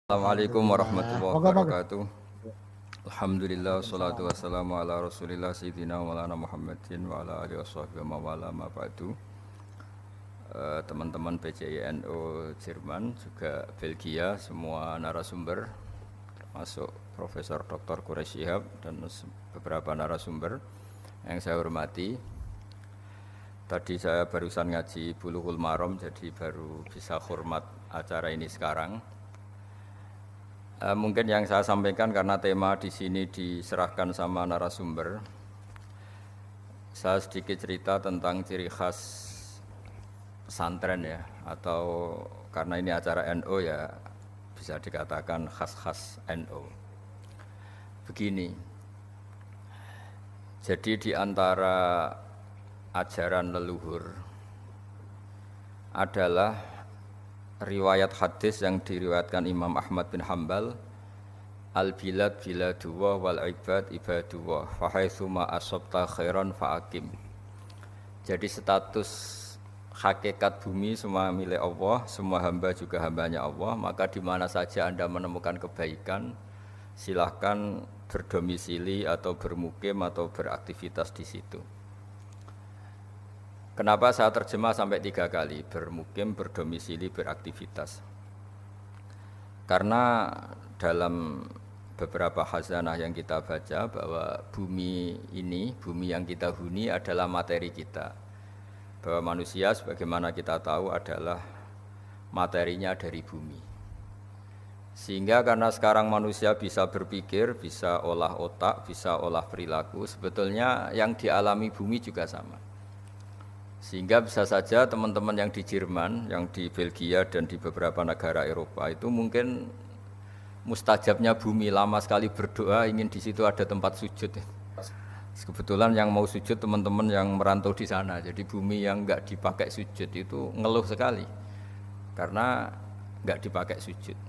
Assalamualaikum warahmatullahi Moga-moga. wabarakatuh. Alhamdulillah wassalatu wassalamu ala Rasulillah sayyidina Maulana Muhammadin wa ala alihi washabbihi wa wala ma ba'du. Teman-teman PCINO Jerman, juga Belgia, semua narasumber termasuk Profesor Dr. Quraish Shihab dan beberapa narasumber yang saya hormati. Tadi saya barusan ngaji Bulughul Maram, jadi baru bisa hormat acara ini sekarang. Mungkin yang saya sampaikan karena tema di sini diserahkan sama narasumber. Saya sedikit cerita tentang ciri khas pesantren ya, atau karena ini acara NU ya bisa dikatakan khas-khas NU. Begini. Jadi di antara ajaran leluhur adalah riwayat hadis yang diriwayatkan Imam Ahmad bin Hambal, al-bilad biladullah wal ibad ibadullah fa haitsu ma asabta khairan fa'akim. Jadi status hakikat bumi semua milik Allah, semua hamba juga hambanya Allah, maka di mana saja Anda menemukan kebaikan, silahkan berdomisili atau bermukim atau beraktivitas di situ. Kenapa saya terjemah sampai 3 kali, bermukim, berdomisili, beraktivitas? Karena dalam beberapa khazanah yang kita baca bahwa bumi ini, bumi yang kita huni adalah materi kita. Bahwa manusia sebagaimana kita tahu adalah materinya dari bumi. Sehingga karena sekarang manusia bisa berpikir, bisa olah otak, bisa olah perilaku, sebetulnya yang dialami bumi juga sama. Sehingga bisa saja teman-teman yang di Jerman, yang di Belgia dan di beberapa negara Eropa itu mungkin mustajabnya bumi, lama sekali berdoa ingin di situ ada tempat sujud. Kebetulan yang mau sujud teman-teman yang merantau di sana, jadi bumi yang enggak dipakai sujud itu ngeluh sekali karena enggak dipakai sujud.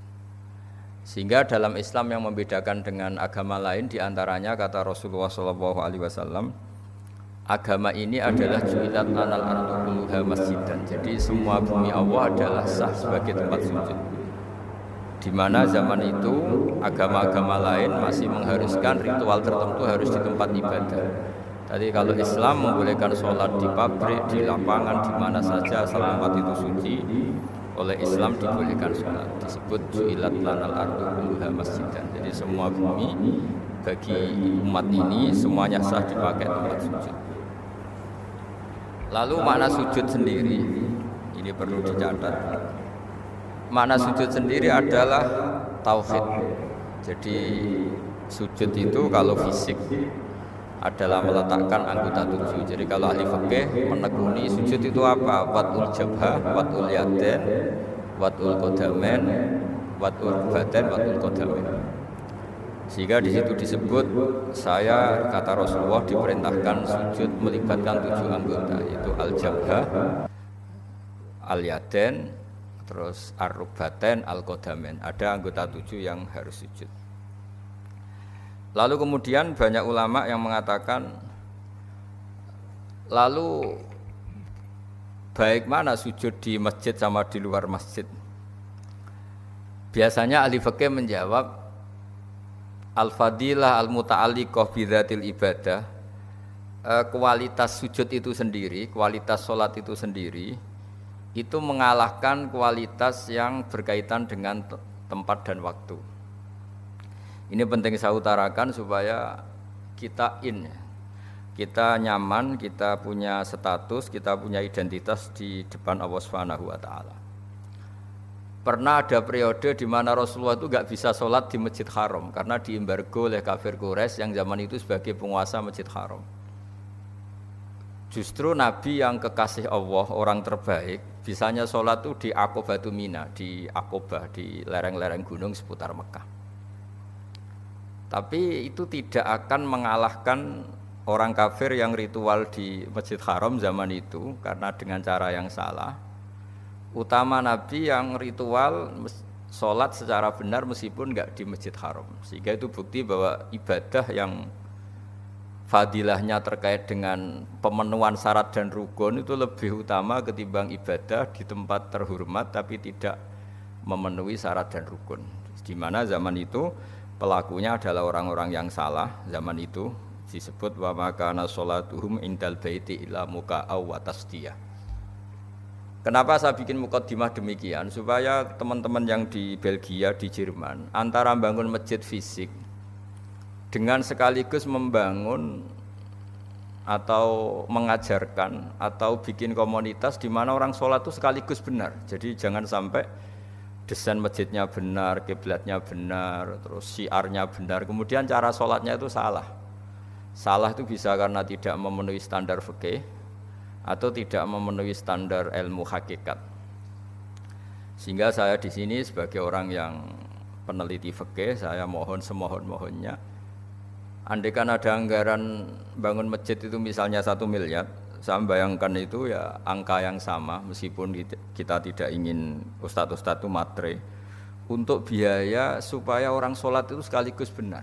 Sehingga dalam Islam yang membedakan dengan agama lain diantaranya kata Rasulullah SAW, agama ini adalah ju'ilat lanal ardu kulluha masjidan. Jadi semua bumi Allah adalah sah sebagai tempat sujud. Di mana zaman itu agama-agama lain masih mengharuskan ritual tertentu harus di tempat ibadah. Tadi kalau Islam membolehkan sholat di pabrik, di lapangan, di mana saja asal tempat itu suci. Oleh Islam dibolehkan sholat. Disebut ju'ilat lanal ardu kulluha masjidan. Jadi semua bumi bagi umat ini semuanya sah dipakai tempat sujud. Lalu makna sujud sendiri, ini perlu dicatat. Makna sujud sendiri adalah tauhid. Jadi sujud itu kalau fisik adalah meletakkan anggota tujuh. Jadi kalau ahli fikih menekuni sujud itu apa? Watul jabhah, watul yadain, watul qadamain, watul badan, watul qadamain. Sehingga di situ disebut saya kata Rasulullah diperintahkan sujud melibatkan 7 anggota, yaitu al-jabhah, al-yadain, terus ar-rukbatain, al-qadamain. Ada anggota 7 yang harus sujud. Lalu kemudian banyak ulama yang mengatakan lalu baik mana sujud di masjid sama di luar masjid? Biasanya ahli fikih menjawab al-fadilah al-muta'alliqah bidzatil ibadah, kualitas sujud itu sendiri, kualitas sholat itu sendiri, itu mengalahkan kualitas yang berkaitan dengan tempat dan waktu. Ini penting saya utarakan supaya kita kita nyaman, kita punya status, kita punya identitas di depan Allah Subhanahu wa Ta'ala. Pernah ada periode di mana Rasulullah itu enggak bisa sholat di Masjid Haram karena diembargo oleh kafir Quraisy yang zaman itu sebagai penguasa Masjid Haram. Justru Nabi yang kekasih Allah, orang terbaik, bisanya sholat itu di Aqobatu Mina, di Aqobah, di lereng-lereng gunung seputar Mekah. Tapi itu tidak akan mengalahkan orang kafir yang ritual di Masjid Haram zaman itu karena dengan cara yang salah. Utama Nabi yang ritual sholat secara benar meskipun enggak di Masjid Haram. Sehingga itu bukti bahwa ibadah yang fadilahnya terkait dengan pemenuhan syarat dan rukun itu lebih utama ketimbang ibadah di tempat terhormat tapi tidak memenuhi syarat dan rukun. Di mana zaman itu pelakunya adalah orang-orang yang salah. Zaman itu disebut wa makana sholatuhum indal baiti illa muka'aw wa tasdiyah. Kenapa saya bikin mukaddimah demikian? Supaya teman-teman yang di Belgia, di Jerman, antara membangun masjid fisik dengan sekaligus membangun atau mengajarkan atau bikin komunitas di mana orang sholat itu sekaligus benar. Jadi jangan sampai desain masjidnya benar, kiblatnya benar, terus syiarnya benar, kemudian cara sholatnya itu salah. Salah itu bisa karena tidak memenuhi standar fikih atau tidak memenuhi standar ilmu hakikat. Sehingga saya di sini sebagai orang yang peneliti fikih, saya mohon semohon-mohonnya, andaikan ada anggaran bangun masjid itu misalnya 1 miliar, saya bayangkan itu ya angka yang sama, meskipun kita tidak ingin ustadz-ustadz itu matre, untuk biaya supaya orang sholat itu sekaligus benar.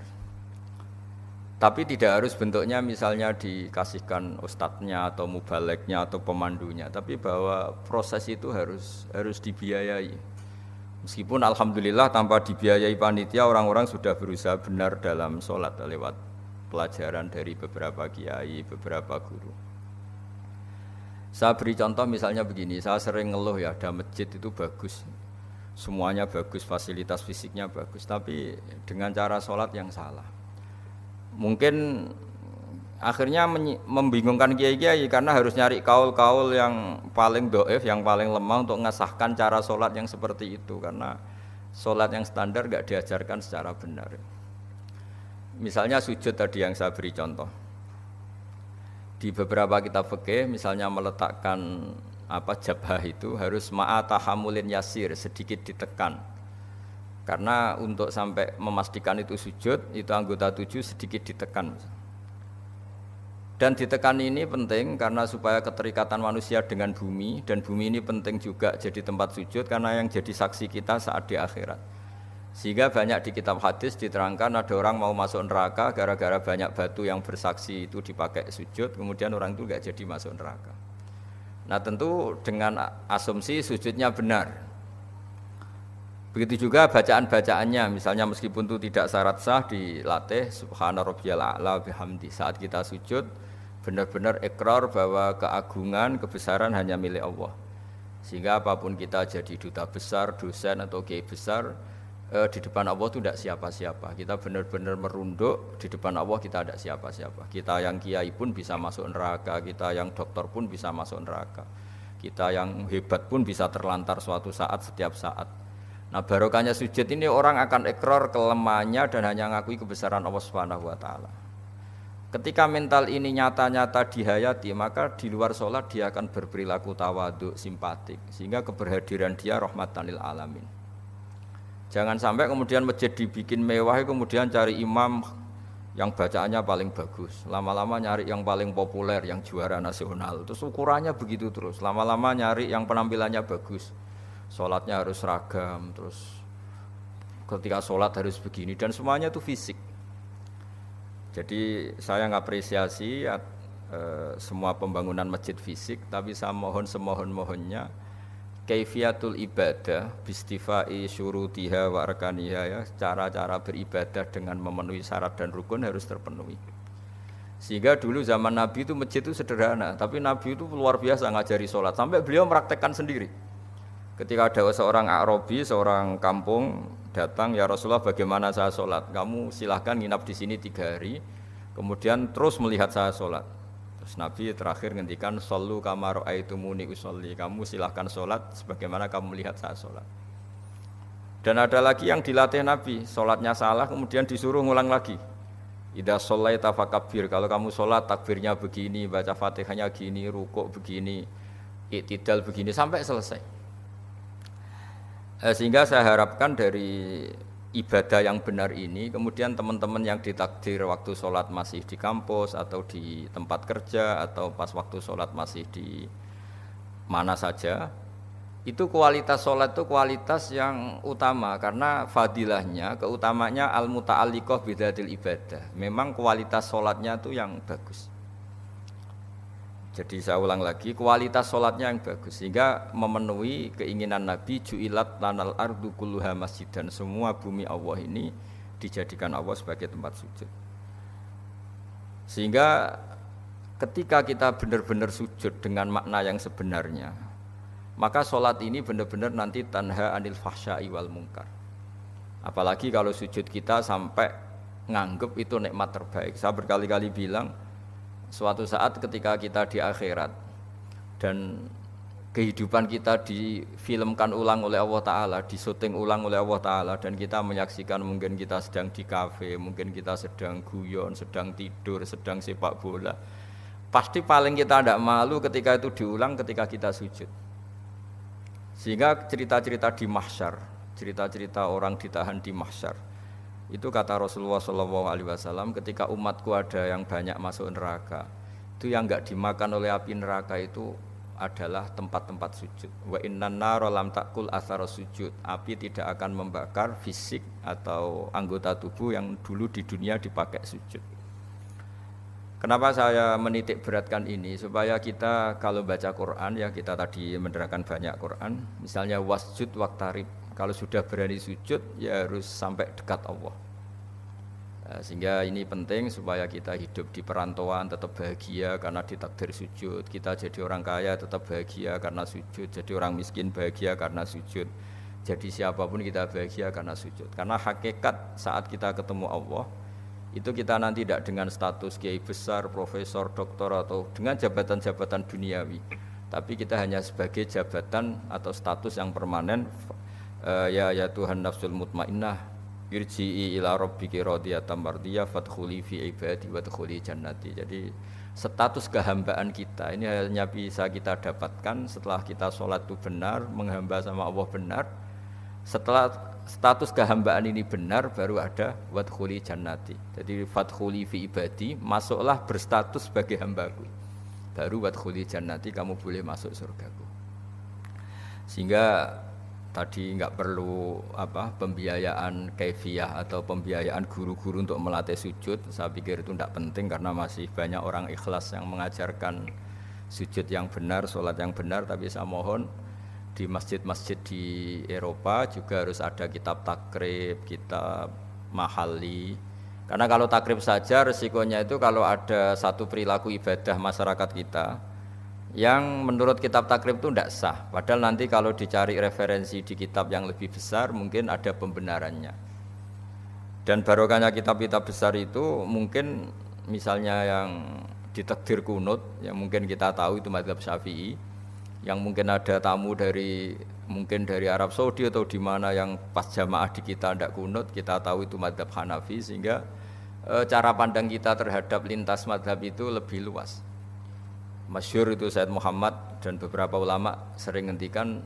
Tapi tidak harus bentuknya misalnya dikasihkan ustadznya atau mubaleknya atau pemandunya, tapi bahwa proses itu harus dibiayai. Meskipun alhamdulillah tanpa dibiayai panitia, orang-orang sudah berusaha benar dalam sholat lewat pelajaran dari beberapa kiai, beberapa guru. Saya beri contoh misalnya begini, saya sering ngeluh ya, ada masjid itu bagus, semuanya bagus, fasilitas fisiknya bagus, tapi dengan cara sholat yang salah. Mungkin akhirnya membingungkan kiai-kiai karena harus nyari kaul-kaul yang paling doif, yang paling lemah untuk mengesahkan cara sholat yang seperti itu, karena sholat yang standar gak diajarkan secara benar. Misalnya sujud tadi yang saya beri contoh, di beberapa kitab fikih misalnya meletakkan jabhah itu harus ma'atahamulin yasir, sedikit ditekan. Karena untuk sampai memastikan itu sujud, itu anggota 7 sedikit ditekan. Dan ditekan ini penting karena supaya keterikatan manusia dengan bumi, dan bumi ini penting juga jadi tempat sujud karena yang jadi saksi kita saat di akhirat. Sehingga banyak di kitab hadis diterangkan ada orang mau masuk neraka gara-gara banyak batu yang bersaksi itu dipakai sujud, kemudian orang itu enggak jadi masuk neraka. Nah tentu dengan asumsi sujudnya benar. Begitu juga bacaan-bacaannya, misalnya meskipun itu tidak syarat sah, dilatih subhana rabbiyal a'la bihamdi. Saat kita sujud benar-benar ikrar bahwa keagungan, kebesaran hanya milik Allah. Sehingga apapun kita jadi duta besar, dosen atau kiai besar, di depan Allah itu tidak siapa-siapa. Kita benar-benar merunduk, di depan Allah kita tidak siapa-siapa. Kita yang kiai pun bisa masuk neraka, kita yang dokter pun bisa masuk neraka, kita yang hebat pun bisa terlantar suatu saat, setiap saat. Nah barokahnya sujud ini orang akan ikrar kelemahannya dan hanya ngakui kebesaran Allah Subhanahu wa taala. Ketika mental ini nyata-nyata dihayati, maka di luar sholat dia akan berperilaku tawadhu, simpatik, sehingga keberhadiran dia rahmatan lil alamin. Jangan sampai kemudian masjid dibikin mewah, kemudian cari imam yang bacaannya paling bagus, lama-lama nyari yang paling populer, yang juara nasional, terus ukurannya begitu terus, lama-lama nyari yang penampilannya bagus, sholatnya harus seragam, terus ketika sholat harus begini, dan semuanya itu fisik. Jadi saya ngapresiasi semua pembangunan masjid fisik, tapi saya mohon semohon-mohonnya kaifiatul ibadah bistifai syurutiha wa arkaniha, ya, cara-cara beribadah dengan memenuhi syarat dan rukun harus terpenuhi. Sehingga dulu zaman Nabi itu masjid itu sederhana, tapi Nabi itu luar biasa ngajari sholat, sampai beliau meraktekkan sendiri. Ketika ada seorang Arabi, seorang kampung datang, ya Rasulullah bagaimana saya sholat? Kamu silahkan nginap di sini 3 hari, kemudian terus melihat saya sholat. Terus Nabi terakhir ngendikan, Shollu kama ra'aitumuni usolli, kamu silahkan sholat sebagaimana kamu melihat saya sholat. Dan ada lagi yang dilatih Nabi, sholatnya salah kemudian disuruh ngulang lagi. Idza shallaita fakabbir, kalau kamu sholat takbirnya begini, baca Fatihahnya gini, rukuk begini, i'tidal begini sampai selesai. Sehingga saya harapkan dari ibadah yang benar ini, kemudian teman-teman yang ditakdir waktu sholat masih di kampus atau di tempat kerja atau pas waktu sholat masih di mana saja, itu kualitas sholat itu kualitas yang utama, karena fadilahnya, keutamanya al-muta'alliqah bidatil ibadah. Memang kualitas sholatnya itu yang bagus. Jadi saya ulang lagi, kualitas sholatnya yang bagus sehingga memenuhi keinginan Nabi ju'ilat lanal ardu kulluha masjid, dan semua bumi Allah ini dijadikan Allah sebagai tempat sujud. Sehingga ketika kita benar-benar sujud dengan makna yang sebenarnya, maka sholat ini benar-benar nanti tanha anil fahsya'i wal munkar. Apalagi kalau sujud kita sampai nganggep itu nikmat terbaik. Saya berkali-kali bilang, suatu saat ketika kita di akhirat dan kehidupan kita difilmkan ulang oleh Allah Ta'ala, disyuting ulang oleh Allah Ta'ala, dan kita menyaksikan mungkin kita sedang di kafe, mungkin kita sedang guyon, sedang tidur, sedang sepak bola, pasti paling kita tidak malu ketika itu diulang ketika kita sujud. Sehingga cerita-cerita di mahsyar, cerita-cerita orang ditahan di mahsyar, itu kata Rasulullah SAW, ketika umatku ada yang banyak masuk neraka, itu yang enggak dimakan oleh api neraka itu adalah tempat-tempat sujud. Wa innan nara lam takul athara sujud. Api tidak akan membakar fisik atau anggota tubuh yang dulu di dunia dipakai sujud. Kenapa saya menitik beratkan ini? Supaya kita kalau baca Quran, ya kita tadi menerangkan banyak Quran, misalnya wasjud waqtarib, kalau sudah berani sujud ya harus sampai dekat Allah. Sehingga ini penting supaya kita hidup di perantauan tetap bahagia karena ditakdir sujud. Kita jadi orang kaya tetap bahagia karena sujud. Jadi orang miskin bahagia karena sujud. Jadi siapapun kita bahagia karena sujud. Karena hakikat saat kita ketemu Allah, itu kita nanti tidak dengan status kiai besar, profesor, doktor, atau dengan jabatan-jabatan duniawi, tapi kita hanya sebagai jabatan atau status yang permanen. Ya Tuhan nafsul mutmainnah, irji'i ila rabbiki radiyatan mardiyah fadkhuli fi ibadi wadkhuli jannati. Jadi status kehambaan kita ini hanya bisa kita dapatkan setelah kita sholat itu benar, menghamba sama Allah benar. Setelah status kehambaan ini benar, baru ada wadkhuli jannati. Jadi fadkhuli fi ibadi, masuklah berstatus sebagai hambaku. Baru wadkhuli jannati, kamu boleh masuk surgaku. Sehingga tadi enggak perlu pembiayaan kaifiyah atau pembiayaan guru-guru untuk melatih sujud. Saya pikir itu tidak penting karena masih banyak orang ikhlas yang mengajarkan sujud yang benar, sholat yang benar. Tapi saya mohon di masjid-masjid di Eropa juga harus ada kitab takrib, kitab mahali. Karena kalau takrib saja resikonya itu kalau ada satu perilaku ibadah masyarakat kita yang menurut kitab takrib itu tidak sah. Padahal nanti kalau dicari referensi di kitab yang lebih besar mungkin ada pembenarannya. Dan barokahnya kitab-kitab besar itu mungkin misalnya yang ditakdir kunut, yang mungkin kita tahu itu mazhab Syafi'i, yang mungkin ada tamu dari Arab Saudi atau di mana yang pas jamaah di kita tidak kunut, kita tahu itu mazhab Hanafi, sehingga cara pandang kita terhadap lintas mazhab itu lebih luas. Masyhur itu Said Muhammad dan beberapa ulama sering ngendikan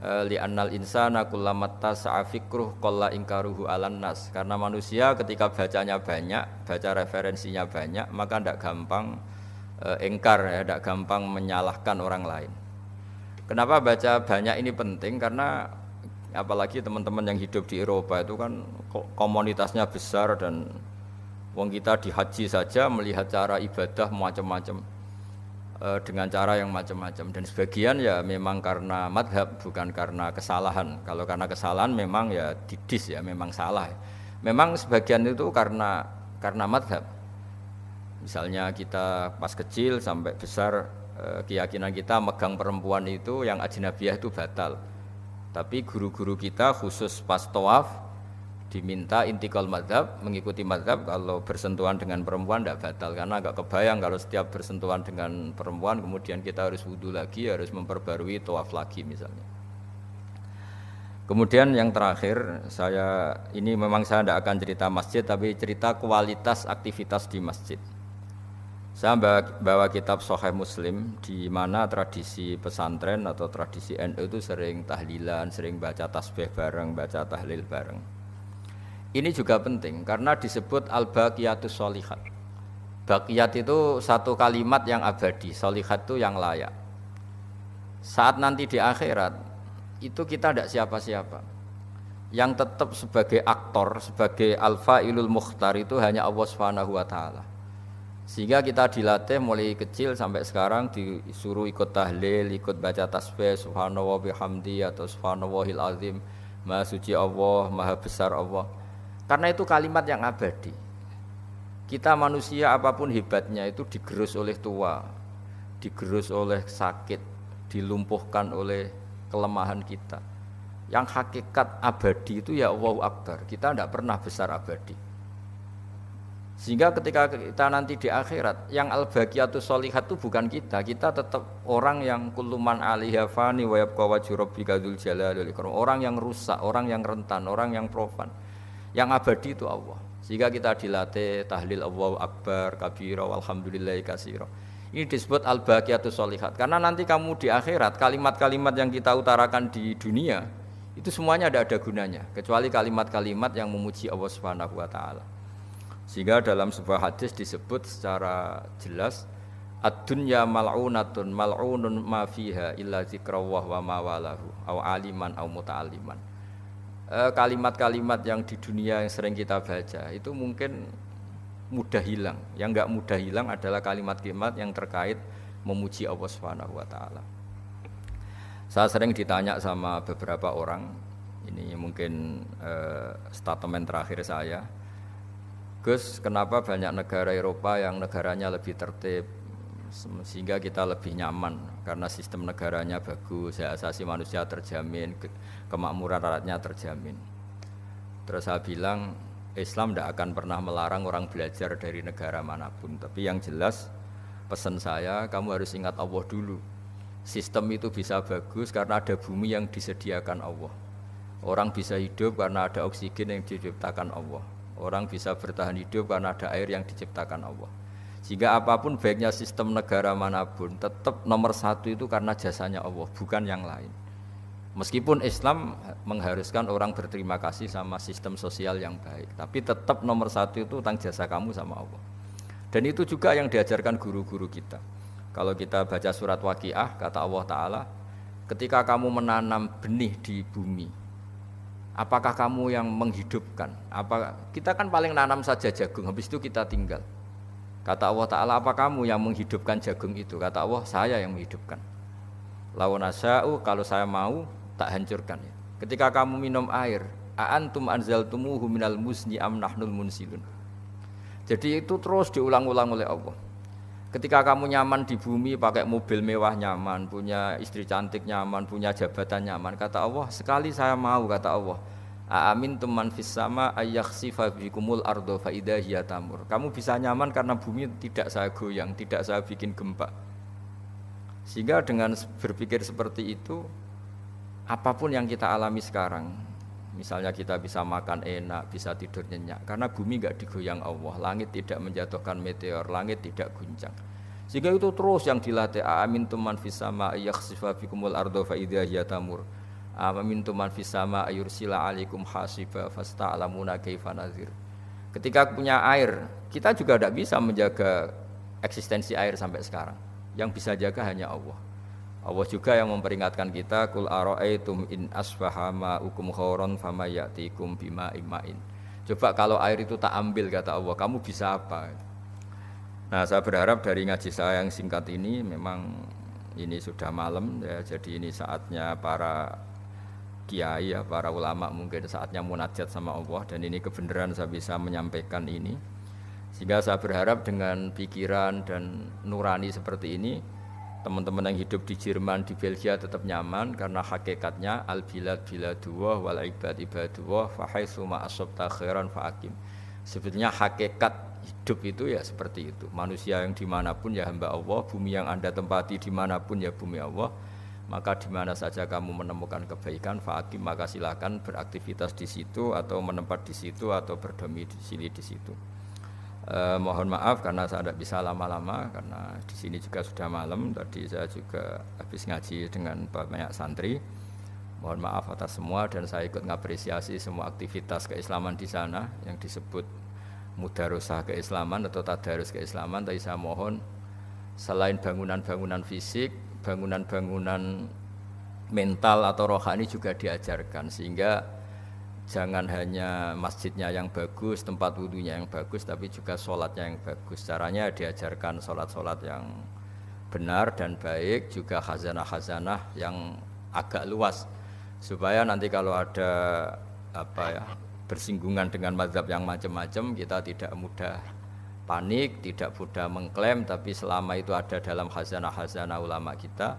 li'annal insana kullamat tasa'a fikruh qalla inkaruhu 'alan nas. Karena manusia ketika bacanya banyak, baca referensinya banyak, maka tidak gampang ingkar, ya, tidak gampang menyalahkan orang lain. Kenapa baca banyak ini penting? Karena apalagi teman-teman yang hidup di Eropa itu kan komunitasnya besar, dan wong kita di haji saja melihat cara ibadah macam-macam, dengan cara yang macam-macam, dan sebagian ya memang karena madhab, bukan karena kesalahan. Kalau karena kesalahan memang ya didis, ya memang salah. Memang sebagian itu karena madhab. Misalnya kita pas kecil sampai besar, keyakinan kita megang perempuan itu yang ajnabiyah itu batal. Tapi guru-guru kita khusus pas tawaf diminta intikal mazhab, mengikuti mazhab. Kalau bersentuhan dengan perempuan tidak batal, karena agak kebayang kalau setiap bersentuhan dengan perempuan kemudian kita harus wudu lagi, harus memperbarui tawaf lagi misalnya. Kemudian yang terakhir, ini memang saya tidak akan cerita masjid, tapi cerita kualitas aktivitas di masjid. Saya bawa kitab Sahih Muslim, di mana tradisi pesantren atau tradisi NU itu sering tahlilan, sering baca tasbih bareng, baca tahlil bareng. Ini juga penting karena disebut al-baqiyatus sholihat. Baqiyat itu satu kalimat yang abadi, sholihat itu yang layak. Saat nanti di akhirat itu kita tidak siapa-siapa. Yang tetap sebagai aktor, sebagai al-fa'ilul mukhtar itu hanya Allah Subhanahu wa taala. Sehingga kita dilatih mulai kecil sampai sekarang disuruh ikut tahlil, ikut baca tasbih subhanallah bihamdi atau subhanallahil azim, maha suci Allah, maha besar Allah. Karena itu kalimat yang abadi. Kita manusia apapun hebatnya itu digerus oleh tua, digerus oleh sakit, dilumpuhkan oleh kelemahan kita. Yang hakikat abadi itu ya Allahu Akbar. Kita tidak pernah besar abadi. Sehingga ketika kita nanti di akhirat, yang al-baqiyatus sholihat itu bukan kita tetap orang yang kulluman 'alaiha fani wa yabqa wajhu rabbika dzul jalali wal ikram. Orang yang rusak, orang yang rentan, orang yang profan. Yang abadi itu Allah. Sehingga kita dilatih tahlil Allahu Akbar kabira walhamdulillahi katsira. Ini disebut al-baqiyatus sholihat. Karena nanti kamu di akhirat, kalimat-kalimat yang kita utarakan di dunia itu semuanya tidak ada gunanya kecuali kalimat-kalimat yang memuji Allah Subhanahu wa taala. Sehingga dalam sebuah hadis disebut secara jelas ad-dunya mal'unatun mal'unun ma fiha illa zikrullah wa ma walahu au aliman au muta'alliman. Kalimat-kalimat yang di dunia yang sering kita baca itu mungkin mudah hilang. Yang enggak mudah hilang adalah kalimat-kalimat yang terkait memuji Allah Subhanahu wa taala. Saya sering ditanya sama beberapa orang, ini mungkin statement terakhir saya. Gus, kenapa banyak negara Eropa yang negaranya lebih tertib sehingga kita lebih nyaman karena sistem negaranya bagus, hak asasi manusia terjamin, kemakmuran rakyatnya terjamin. Terus saya bilang Islam tidak akan pernah melarang orang belajar dari negara manapun, tapi yang jelas pesan saya kamu harus ingat Allah dulu. Sistem itu bisa bagus karena ada bumi yang disediakan Allah. Orang bisa hidup karena ada oksigen yang diciptakan Allah. Orang bisa bertahan hidup karena ada air yang diciptakan Allah. Sehingga apapun baiknya sistem negara manapun, tetap nomor satu itu karena jasanya Allah, bukan yang lain. Meskipun Islam mengharuskan orang berterima kasih sama sistem sosial yang baik, tapi tetap nomor satu itu tentang jasa kamu sama Allah. Dan itu juga yang diajarkan guru-guru kita. Kalau kita baca surat Waqiah, kata Allah Ta'ala, ketika kamu menanam benih di bumi, apakah kamu yang menghidupkan? Kita kan paling nanam saja jagung, habis itu kita tinggal. Kata Allah Ta'ala, apa kamu yang menghidupkan jagung itu? Kata Allah, saya yang menghidupkan. Law nasya'u, kalau saya mau, tak hancurkan. Ketika kamu minum air, a'antum anzaltumuhu minal muzni am nahnul munsilun. Jadi itu terus diulang-ulang oleh Allah. Ketika kamu nyaman di bumi, pakai mobil mewah nyaman, punya istri cantik nyaman, punya jabatan nyaman, kata Allah, sekali saya mau, kata Allah, a'amintum man fis sama ayyakhsifa bikumul ardo fa idza hiya tamur. Kamu bisa nyaman karena bumi tidak saya goyang, tidak saya bikin gempa. Sehingga dengan berpikir seperti itu, apapun yang kita alami sekarang, misalnya kita bisa makan enak, bisa tidur nyenyak, karena bumi enggak digoyang Allah, langit tidak menjatuhkan meteor, langit tidak guncang. Sehingga itu terus yang dilatih, a'amintum man fis sama yakhsifa bikumul ardo fa idza hiya tamur. A'amintum man fis sama ayursila alaikum hasiba fasta'lamuna kaifa nazir. Ketika punya air, kita juga tidak bisa menjaga eksistensi air sampai sekarang. Yang bisa jaga hanya Allah. Allah juga yang memperingatkan kita, kul ara'aitum in asbaha ma'ukum khauran fama ya'tikum bima'in ma'in. Coba kalau air itu tak ambil, kata Allah, kamu bisa apa? Nah, saya berharap dari ngaji saya yang singkat ini, memang ini sudah malam ya, jadi ini saatnya para kiai ya, para ulama mungkin saatnya munajat sama Allah, dan ini kebenaran saya bisa menyampaikan ini. Sehingga saya berharap dengan pikiran dan nurani seperti ini, teman-teman yang hidup di Jerman, di Belgia tetap nyaman, karena hakikatnya al-bilad biladullah wal ibad ibadullah fa haitsu ma asabta khairan fa aqim. Sebetulnya hakikat hidup itu ya seperti itu. Manusia yang dimanapun ya hamba Allah, bumi yang Anda tempati dimanapun ya bumi Allah. Maka di mana saja kamu menemukan kebaikan fa aqim, maka silakan beraktivitas di situ atau menempat di situ atau berdomisili di situ. Mohon maaf karena saya tidak bisa lama-lama karena di sini juga sudah malam. Tadi saya juga habis ngaji dengan banyak santri. Mohon maaf atas semua, dan saya ikut mengapresiasi semua aktivitas keislaman di sana yang disebut mudarosah keislaman atau tadarus keislaman. Tapi saya mohon selain bangunan-bangunan fisik, bangunan-bangunan mental atau rohani juga diajarkan, sehingga jangan hanya masjidnya yang bagus, tempat wudhunya yang bagus, tapi juga sholatnya yang bagus. Caranya diajarkan sholat-sholat yang benar dan baik, juga khazanah-khazanah yang agak luas, supaya nanti kalau ada bersinggungan dengan mazhab yang macam-macam, kita tidak mudah panik, tidak mudah mengklaim, tapi selama itu ada dalam khazanah-khazanah ulama kita,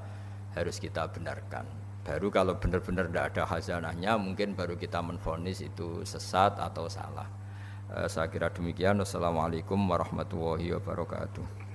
harus kita benarkan. Baru kalau benar-benar tidak ada khazanahnya, mungkin baru kita menvonis itu sesat atau salah. Saya kira demikian. Wassalamualaikum warahmatullahi wabarakatuh.